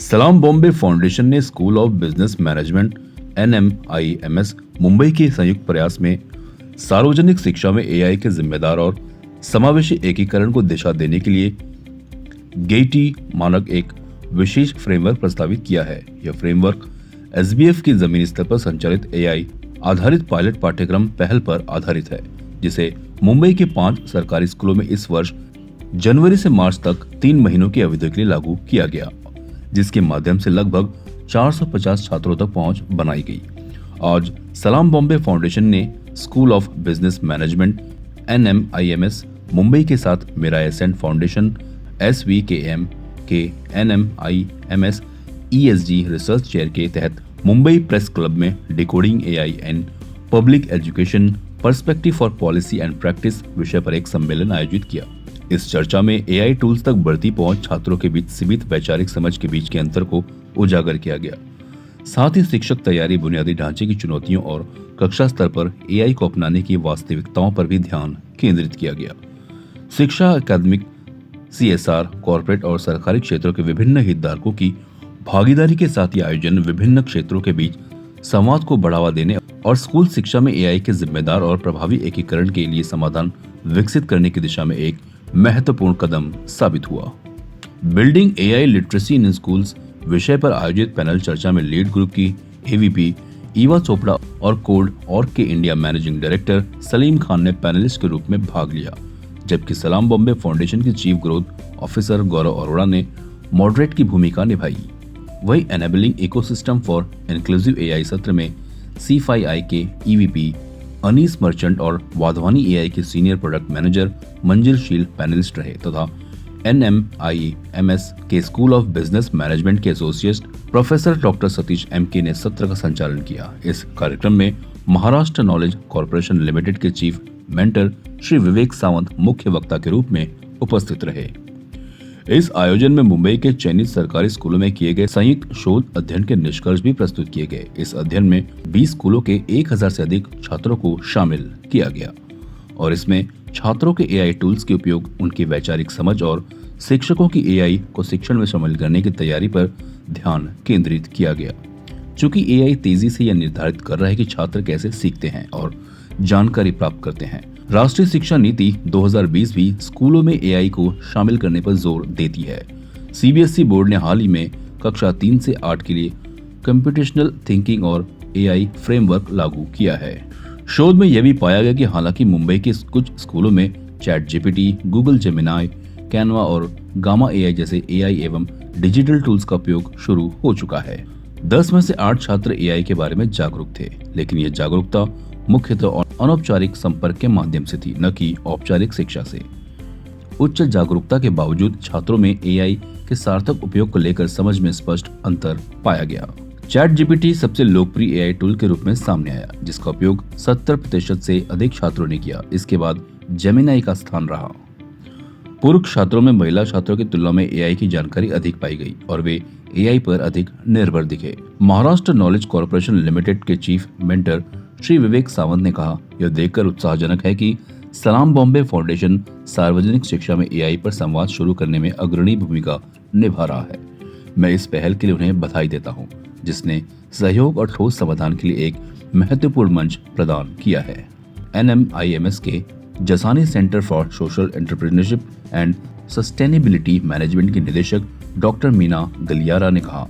सलाम बॉम्बे फाउंडेशन ने school of business management NMIMS Mumbai के संयुक्त प्रयास में सार्वजनिक शिक्षा में AI के जिम्मेदार और समावेशी एकीकरण को दिशा देने के लिए गेटी मानक एक विशेष फ्रेमवर्क प्रस्तावित किया है। यह फ्रेमवर्क SBF की जमीनी स्तर पर संचालित AI आधारित पायलट पाठ्यक्रम पहल पर आधारित है, जिसे मुंबई के 5 सरकारी स्कूलों में इस वर्ष जनवरी से मार्च तक 3 महीनों की अवधि के लिए लागू किया गया, जिसके माध्यम से लगभग 450 छात्रों तक पहुंच बनाई गई। आज सलाम बॉम्बे फाउंडेशन ने school of business management NMIMS Mumbai के साथ मेरा एसेंट फाउंडेशन SVKM के NMIMS ESG रिसर्च चेयर के तहत मुंबई प्रेस क्लब में decoding AI and public education perspective for policy and practice विषय पर एक सम्मेलन आयोजित किया। इस चर्चा में AI टूल्स तक बढ़ती पहुंच, छात्रों के बीच सीमित वैचारिक समझ के बीच के अंतर को उजागर किया गया। साथ ही शिक्षक तैयारी, बुनियादी ढांचे की चुनौतियों और कक्षा स्तर पर AI को अपनाने की वास्तविकताओं पर भी ध्यान केंद्रित किया गया। शिक्षा, एकेडमिक, CSR, कॉर्पोरेट और सरकारी क्षेत्रों के विभिन्न हितधारकों की भागीदारी के साथ ये आयोजन विभिन्न क्षेत्रों के बीच संवाद को बढ़ावा देने और स्कूल शिक्षा में AI के जिम्मेदार और प्रभावी एकीकरण के लिए समाधान विकसित करने की दिशा में एक महत्वपूर्ण कदम साबित हुआ। बिल्डिंग AI लिटरेसी इन स्कूल्स विषय पर आयोजित पैनल चर्चा में लीड ग्रुप की AVP ईवा चोपड़ा और कोड ऑर्ग के India managing director Salim Khan ने पैनलिस्ट के रूप में भाग लिया, जबकि सलाम बॉम्बे फाउंडेशन के चीफ ग्रोथ ऑफिसर गौरव अरोड़ा ने मॉडरेट की भूमिका निभाई। वही enabling ecosystem for inclusive AI सत्र में C5I के EVP अनीस मर्चेंट और वाधवानी AI के सीनियर प्रोडक्ट मैनेजर मंजिल शील पैनलिस्ट रहे तथा NMIMS के स्कूल ऑफ बिजनेस मैनेजमेंट के associate professor doctor Satish MK ने सत्र का संचालन किया। इस कार्यक्रम में महाराष्ट्र नॉलेज कॉर्पोरेशन लिमिटेड के चीफ मेंटर श्री विवेक सावंत मुख्य वक्ता के रूप में उपस्थित रहे। इस आयोजन में मुंबई के चयनित सरकारी स्कूलों में किए गए संयुक्त शोध अध्ययन के निष्कर्ष भी प्रस्तुत किए गए। इस अध्ययन में 20 स्कूलों के 1000 से अधिक छात्रों को शामिल किया गया और इसमें छात्रों के AI टूल्स के उपयोग, उनकी वैचारिक समझ और शिक्षकों की AI को शिक्षण में शामिल करने की तैयारी पर ध्यान केंद्रित किया गया। चूंकि AI तेजी से यह निर्धारित कर रहा है कि छात्र कैसे सीखते हैं और जानकारी प्राप्त करते हैं, राष्ट्रीय शिक्षा नीति 2020 भी स्कूलों में AI को शामिल करने पर जोर देती है। CBSE बोर्ड ने हाल ही में कक्षा 3 से 8 के लिए कंप्यूटेशनल थिंकिंग और AI फ्रेमवर्क लागू किया है। शोध में यह भी पाया गया कि हालांकि मुंबई के कुछ स्कूलों में ChatGPT, गूगल जेमिनाई, कैनवा और गामा AI जैसे AI एवं डिजिटल टूल्स का उपयोग शुरू हो चुका है। 10 में से 8 छात्र AI के बारे में जागरूक थे, लेकिन यह जागरूकता मुख्यतः अनौपचारिक संपर्क के माध्यम से थी, न कि औपचारिक शिक्षा से। उच्च जागरूकता के बावजूद छात्रों में AI के सार्थक उपयोग को लेकर समझ में स्पष्ट अंतर पाया गया। ChatGPT सबसे लोकप्रिय AI टूल के रूप में सामने आया, जिसका उपयोग 70% से अधिक छात्रों ने किया। इसके बाद जेमिनाई का स्थान रहा। पुरुष छात्रों में महिला छात्रों की तुलना में AI की जानकारी अधिक पाई गई और वे AI पर अधिक निर्भर दिखे। महाराष्ट्र नॉलेज कॉर्पोरेशन लिमिटेड के चीफ मेंटर श्री विवेक सावंत ने कहा, यह देखकर उत्साहजनक है कि सलाम बॉम्बे फाउंडेशन सार्वजनिक शिक्षा में AI पर संवाद शुरू करने में अग्रणी भूमिका निभा रहा है। मैं इस पहल के लिए उन्हें बधाई देता हूं, जिसने सहयोग और ठोस समाधान के लिए एक महत्वपूर्ण मंच प्रदान किया है। NMIMS के Jasani centre for social entrepreneurship and sustainability management के निदेशक डॉक्टर मीना गलियारा ने कहा,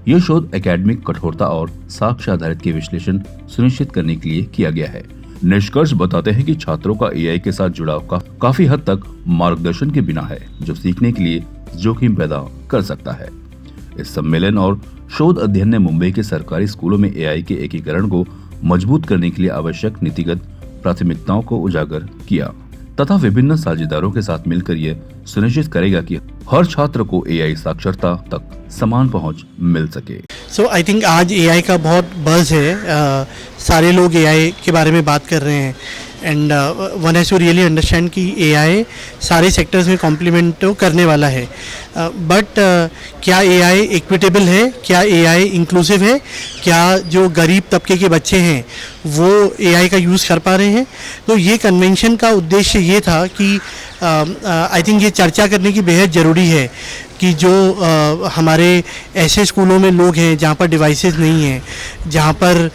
यह शोध एकेडमिक कठोरता और साक्ष्य आधारित के विश्लेषण सुनिश्चित करने के लिए किया गया है। निष्कर्ष बताते हैं कि छात्रों का AI के साथ जुड़ाव का काफी हद तक मार्गदर्शन के बिना है, जो सीखने के लिए जोखिम पैदा कर सकता है। इस सम्मेलन और शोध अध्ययन ने मुंबई के सरकारी स्कूलों में AI के एकीकरण को मजबूत करने के लिए आवश्यक नीतिगत प्राथमिकताओं को उजागर किया तथा विभिन्न साझेदारों के साथ मिलकर यह सुनिश्चित करेगा कि हर छात्र को AI साक्षरता तक समान पहुंच मिल सके। सो आई थिंक आज AI का बहुत बज़ है, सारे लोग AI के बारे में बात कर रहे हैं and one has to really understand कि एआई सारे सेक्टर्स में कॉम्प्लीमेंट तो करने वाला है, बट क्या एआई इक्विटेबल है, क्या एआई इंक्लूसिव है, क्या जो गरीब तबके के बच्चे हैं वो एआई का यूज़ कर पा रहे हैं। तो ये कन्वेंशन का उद्देश्य ये था कि आई थिंक ये चर्चा करने की बेहद ज़रूरी है कि जो हमारे ऐसे स्कूलों में लोग हैं जहाँ पर डिवाइसेस नहीं हैं, जहाँ पर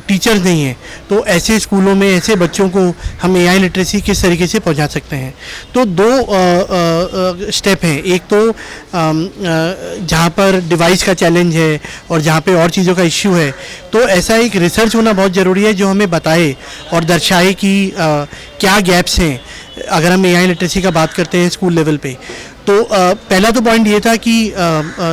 टीचर्स नहीं हैं, तो ऐसे स्कूलों में ऐसे बच्चों को हम एआई लिटरेसी किस तरीके से पहुँचा सकते हैं। तो दो स्टेप हैं, एक तो जहाँ पर डिवाइस का चैलेंज है और जहाँ पे और चीज़ों का इश्यू है, तो ऐसा एक रिसर्च होना बहुत ज़रूरी है जो हमें बताए और दर्शाए कि क्या गैप्स हैं अगर हम एआई लिटरेसी का बात करते हैं स्कूल लेवल पे। तो पहला तो पॉइंट ये था कि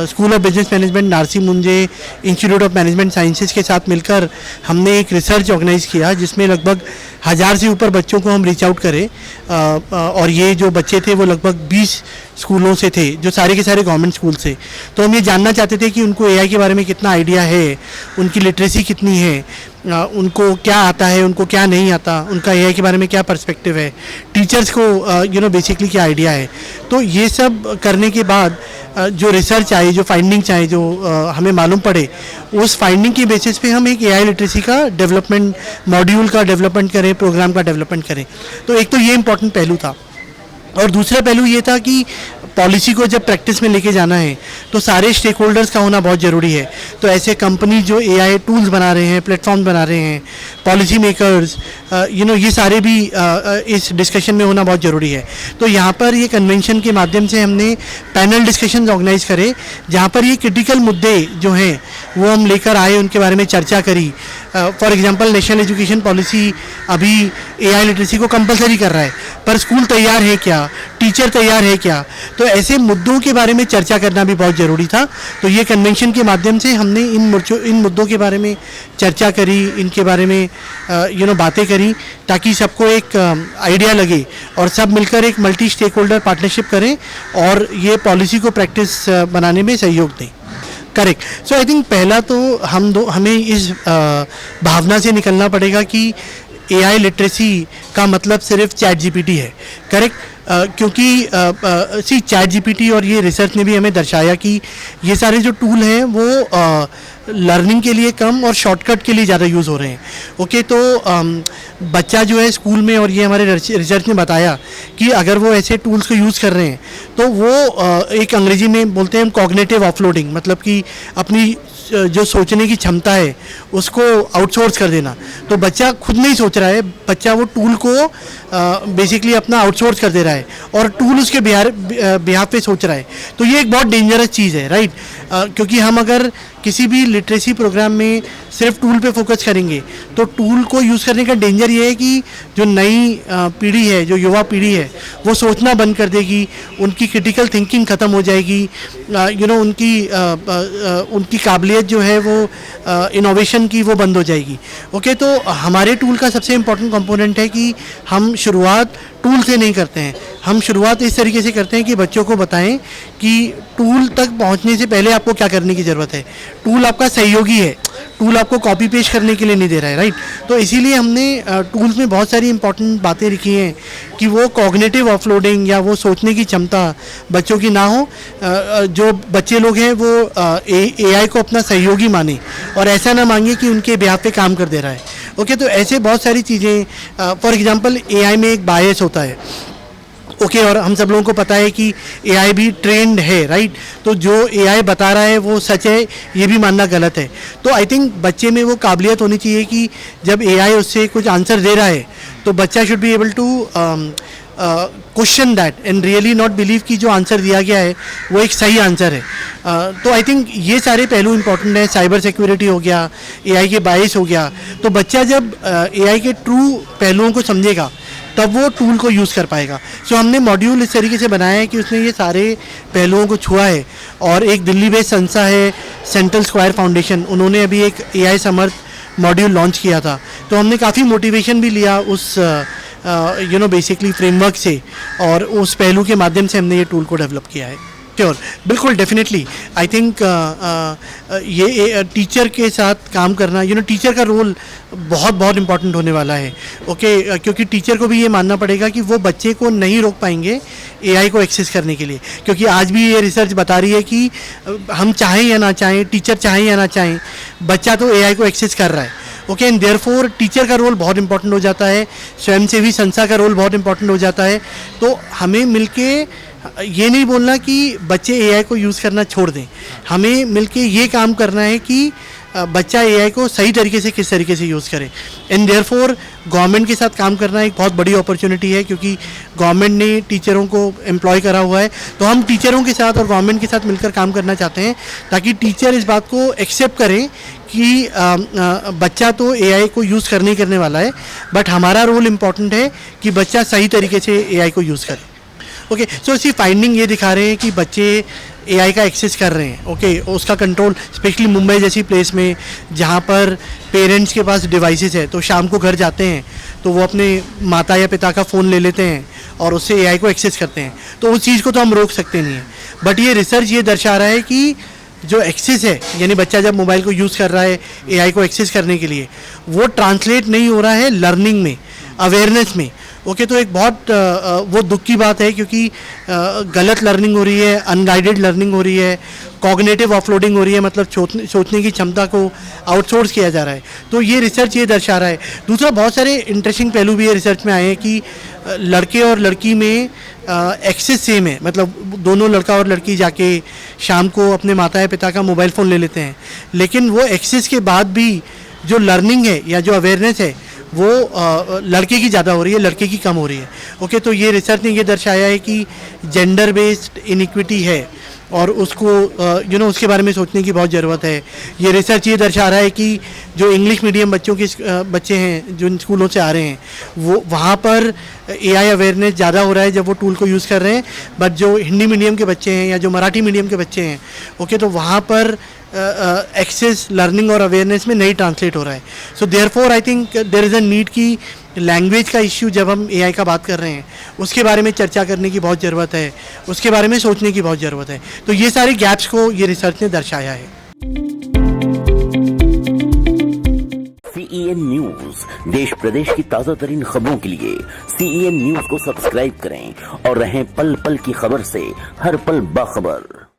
school of business management, Narsee Monjee institute of management sciences के साथ मिलकर हमने एक रिसर्च ऑर्गेनाइज किया जिसमें लगभग 1000 से ऊपर बच्चों को हम रीच आउट करें, और ये जो बच्चे थे वो लगभग 20 स्कूलों से थे जो सारे के सारे गवर्नमेंट स्कूल से। तो हम ये जानना चाहते थे कि उनको एआई के बारे में कितना आइडिया है, उनकी लिटरेसी कितनी है, उनको क्या आता है, उनको क्या नहीं आता, उनका एआई के बारे में क्या पर्सपेक्टिव है, टीचर्स को बेसिकली क्या आइडिया है। तो ये सब करने के बाद जो रिसर्च आई, जो फाइंडिंग्स आई, जो हमें मालूम पड़े, उस फाइंडिंग के बेसिस पे हम एक एआई लिटरेसी का डेवलपमेंट, मॉड्यूल का डेवलपमेंट करें, प्रोग्राम का डेवलपमेंट करें। तो एक तो ये इम्पोर्टेंट पहलू था, और दूसरा पहलू ये था कि पॉलिसी को जब प्रैक्टिस में लेके जाना है तो सारे स्टेक होल्डर्स का होना बहुत ज़रूरी है। तो ऐसे कंपनी जो एआई टूल्स बना रहे हैं, प्लेटफॉर्म बना रहे हैं, पॉलिसी मेकर्स, ये सारे भी इस डिस्कशन में होना बहुत ज़रूरी है। तो यहाँ पर ये कन्वेंशन के माध्यम से हमने पैनल डिस्कशन ऑर्गेनाइज करे जहाँ पर ये क्रिटिकल मुद्दे जो हैं वो हम लेकर आए, उनके बारे में चर्चा करी। For example national education policy अभी एआई लिटरेसी को कंपलसरी कर रहा है, पर स्कूल तैयार है क्या, टीचर तैयार है क्या? तो ऐसे मुद्दों के बारे में चर्चा करना भी बहुत ज़रूरी था। तो ये कन्वेंशन के माध्यम से हमने इन मुद्दों के बारे में चर्चा करी, इनके बारे में बातें करी, ताकि सबको एक आइडिया लगे और सब मिलकर एक मल्टी स्टेक होल्डर पार्टनरशिप करें और ये पॉलिसी को प्रैक्टिस बनाने में सहयोग दें। करेक्ट। सो आई थिंक पहला तो हमें इस भावना से निकलना पड़ेगा कि एआई लिटरेसी का मतलब सिर्फ चैट जीपीटी है। करेक्ट। क्योंकि चैट जीपीटी और ये रिसर्च ने भी हमें दर्शाया कि ये सारे जो टूल हैं वो लर्निंग के लिए कम और शॉर्टकट के लिए ज़्यादा यूज़ हो रहे हैं। ओके, तो बच्चा जो है स्कूल में, और ये हमारे रिसर्च ने बताया कि अगर वो ऐसे टूल्स को यूज़ कर रहे हैं तो वो एक अंग्रेजी में बोलते हैं कॉग्निटिव ऑफलोडिंग, मतलब कि अपनी जो सोचने की क्षमता है उसको आउटसोर्स कर देना। तो बच्चा खुद नहीं सोच रहा है, बच्चा वो टूल को बेसिकली अपना आउटसोर्स कर दे रहा है और टूल उसके बिहाफ पे सोच रहा है। तो ये एक बहुत डेंजरस चीज़ है, राइट। क्योंकि हम अगर किसी भी लिटरेसी प्रोग्राम में सिर्फ टूल पे फोकस करेंगे तो टूल को यूज़ करने का डेंजर ये है कि जो नई पीढ़ी है, जो युवा पीढ़ी है, वो सोचना बंद कर देगी, उनकी क्रिटिकल थिंकिंग ख़त्म हो जाएगी, उनकी काबिलियत जो है वो इनोवेशन की वो बंद हो जाएगी। ओके, तो हमारे टूल का सबसे इम्पोर्टेंट कंपोनेंट है कि हम शुरुआत टूल से नहीं करते हैं, हम शुरुआत इस तरीके से करते हैं कि बच्चों को बताएं कि टूल तक पहुंचने से पहले आपको क्या करने की ज़रूरत है। टूल आपका सहयोगी है, टूल आपको कॉपी पेस्ट करने के लिए नहीं दे रहा है, राइट। तो इसीलिए हमने टूल्स में बहुत सारी इंपॉर्टेंट बातें लिखी हैं कि वो कॉग्निटिव ऑफलोडिंग या वो सोचने की क्षमता बच्चों की ना हो। जो बच्चे लोग हैं वो एआई को अपना सहयोगी माने और ऐसा ना मांगे कि उनके बिहाफ पे काम कर दे रहा है। ओके, तो ऐसे बहुत सारी चीज़ें, फॉर एग्जांपल एआई में एक बायस होता है। ओके, और हम सब लोगों को पता है कि एआई भी ट्रेंड है, राइट। तो जो एआई बता रहा है वो सच है, ये भी मानना गलत है। तो आई थिंक बच्चे में वो काबिलियत होनी चाहिए कि जब एआई उससे कुछ आंसर दे रहा है तो बच्चा should be able to question that and really not believe कि जो आंसर दिया गया है वो एक सही आंसर है। तो आई थिंक ये सारे पहलू इंपॉर्टेंट है। साइबर सिक्योरिटी हो गया, एआई के बायस हो गया। तो बच्चा जब एआई के ट्रू पहलुओं को समझेगा तब वो टूल को यूज़ कर पाएगा। सो हमने मॉड्यूल इस तरीके से बनाया है कि उसने ये सारे पहलुओं को छुआ है। और एक दिल्ली बेस्ड संस्था है सेंट्रल स्क्वायर फाउंडेशन, उन्होंने अभी एक एआई समर्थ मॉड्यूल लॉन्च किया था। तो हमने काफ़ी मोटिवेशन भी लिया उस बेसिकली फ्रेमवर्क से, और उस पहलू के माध्यम से हमने ये टूल को डेवलप किया है। श्योर, बिल्कुल, डेफिनेटली। आई थिंक ये टीचर के साथ काम करना, टीचर का रोल बहुत बहुत इम्पोर्टेंट होने वाला है। ओके, क्योंकि टीचर को भी ये मानना पड़ेगा कि वो बच्चे को नहीं रोक पाएंगे एआई को एक्सेस करने के लिए, क्योंकि आज भी ये रिसर्च बता रही है कि हम चाहें या ना चाहें, टीचर चाहें या ना चाहें, बच्चा तो एआई को एक्सेस कर रहा है। ओके, एंड देयरफॉर टीचर का रोल बहुत इंपॉर्टेंट हो जाता है, स्वयंसेवी संस्था का रोल बहुत इंपॉर्टेंट हो जाता है। तो हमें मिलके ये नहीं बोलना कि बच्चे एआई को यूज़ करना छोड़ दें, हमें मिलके ये काम करना है कि बच्चा एआई को सही तरीके से किस तरीके से यूज़ करे। एंड देयरफॉर गवर्नमेंट के साथ काम करना एक बहुत बड़ी अपॉर्चुनिटी है, क्योंकि गवर्नमेंट ने टीचरों को एम्प्लॉय करा हुआ है। तो हम टीचरों के साथ और गवर्नमेंट के साथ मिलकर काम करना चाहते हैं, ताकि टीचर इस बात को एक्सेप्ट करें कि बच्चा तो एआई को यूज़ करने ही करने वाला है, बट हमारा रोल इम्पॉर्टेंट है कि बच्चा सही तरीके से एआई को यूज़ करे। ओके, सो इसी फाइंडिंग ये दिखा रहे हैं कि बच्चे एआई का एक्सेस कर रहे हैं। ओके, उसका कंट्रोल स्पेशली मुंबई जैसी प्लेस में, जहाँ पर पेरेंट्स के पास डिवाइसेस है, तो शाम को घर जाते हैं तो वो अपने माता या पिता का फ़ोन ले लेते हैं और उससे एआई को एक्सेस करते हैं। तो उस चीज़ को तो हम रोक सकते नहीं हैं, बट ये रिसर्च ये दर्शा रहा है कि जो एक्सेस है, यानी बच्चा जब मोबाइल को यूज़ कर रहा है एआई को एक्सेस करने के लिए, वो ट्रांसलेट नहीं हो रहा है लर्निंग में, अवेयरनेस में। ओके, तो एक बहुत वो दुख की बात है, क्योंकि गलत लर्निंग हो रही है, अनगाइडेड लर्निंग हो रही है, कॉग्निटिव ऑफलोडिंग हो रही है, मतलब सोचने की क्षमता को आउटसोर्स किया जा रहा है। तो ये रिसर्च ये दर्शा रहा है। दूसरा, बहुत सारे इंटरेस्टिंग पहलू भी ये रिसर्च में आए हैं कि लड़के और लड़की में एक्सेस सेम है, मतलब दोनों लड़का और लड़की जाके शाम को अपने माता या पिता का मोबाइल फ़ोन ले लेते हैं, लेकिन वो एक्सेस के बाद भी जो लर्निंग है या जो अवेयरनेस है वो लड़के की ज़्यादा हो रही है, लड़के की कम हो रही है। ओके, तो ये रिसर्च ने ये दर्शाया है कि जेंडर बेस्ड इनइक्विटी है और उसको उसके बारे में सोचने की बहुत ज़रूरत है। ये रिसर्च ये दर्शा रहा है कि जो इंग्लिश मीडियम बच्चे हैं जो स्कूलों से आ रहे हैं, वो वहाँ पर एआई अवेयरनेस ज़्यादा हो रहा है जब वो टूल को यूज़ कर रहे हैं, बट जो हिंदी मीडियम के बच्चे हैं या जो मराठी मीडियम के बच्चे हैं, ओके, तो वहाँ पर एक्सेस लर्निंग और अवेयरनेस में नहीं ट्रांसलेट हो रहा है। So therefore I think there is a need कि लैंग्वेज का इश्यू जब हम एआई का बात कर रहे हैं उसके बारे में चर्चा करने की बहुत ज़रूरत है, उसके बारे में सोचने की बहुत ज़रूरत है। तो ये सारे गैप्स को ये रिसर्च ने दर्शाया है। CEN न्यूज, देश प्रदेश की ताजा तरीन खबरों के लिए CEN न्यूज को सब्सक्राइब करें और रहें पल पल की खबर से हर पल बाखबर।